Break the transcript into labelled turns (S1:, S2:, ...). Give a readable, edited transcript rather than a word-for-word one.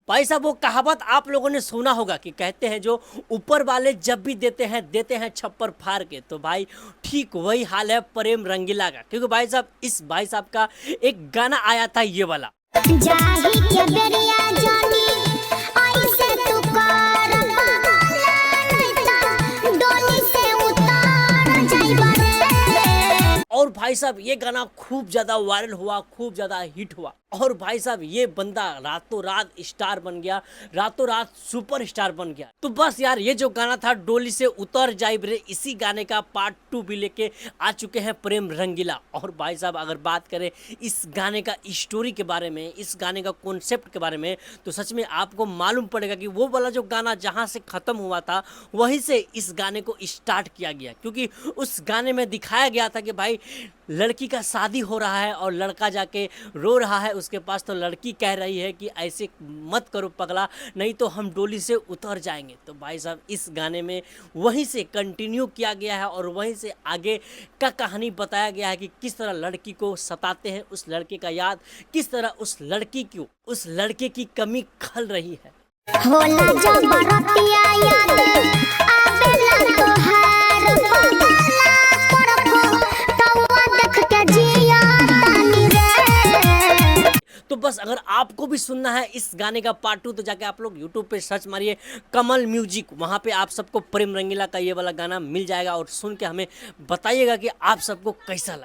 S1: भाई साहब वो कहावत आप लोगों ने सुना होगा कि कहते हैं जो ऊपर वाले जब भी देते हैं छप्पर फाड़ के। तो भाई ठीक वही हाल है प्रेम रंगीला का, क्योंकि भाई साहब इस भाई साहब का एक गाना आया था ये वाला।
S2: जाही के बेरिया जानी ऐसे तू कर बगला नहीं ता डोली से उतार जाइबा रे।
S1: और भाई साहब ये गाना खूब ज्यादा वायरल हुआ, खूब ज्यादा हिट हुआ। और भाई साहब ये बंदा रातों रात स्टार बन गया, रातों रात सुपर स्टार बन गया। तो बस यार ये जो गाना था डोली से उतर जाइब रे, इसी गाने का पार्ट 2 भी लेके आ चुके हैं प्रेम रंगीला। और भाई साहब अगर बात करें इस गाने का स्टोरी के बारे में, इस गाने का कॉन्सेप्ट के बारे में, तो सच में आपको मालूम पड़ेगा कि वो वाला जो गाना जहाँ से ख़त्म हुआ था वहीं से इस गाने को स्टार्ट किया गया। क्योंकि उस गाने में दिखाया गया था कि भाई लड़की का शादी हो रहा है और लड़का जाके रो रहा है उसके पास, तो लड़की कह रही है कि ऐसे मत करो पगला, नहीं तो हम डोली से उतर जाएंगे। तो भाई साहब इस गाने में वहीं से कंटिन्यू किया गया है और वहीं से आगे का कहानी बताया गया है कि किस तरह लड़की को सताते हैं, उस लड़के का याद किस तरह उस लड़की को, उस लड़के की कमी खल रही है।
S2: होला जब बरतिया याद आवेला तोहार बगला करको तौवा देख के जिया तानी रे।
S1: तो बस अगर आपको भी सुनना है इस गाने का पार्ट 2 तो जाके आप लोग यूट्यूब पे सर्च मारिए कमल म्यूजिक, वहाँ पे आप सबको प्रेम रंगीला का ये वाला गाना मिल जाएगा और सुन के हमें बताइएगा कि आप सबको कैसा लगा।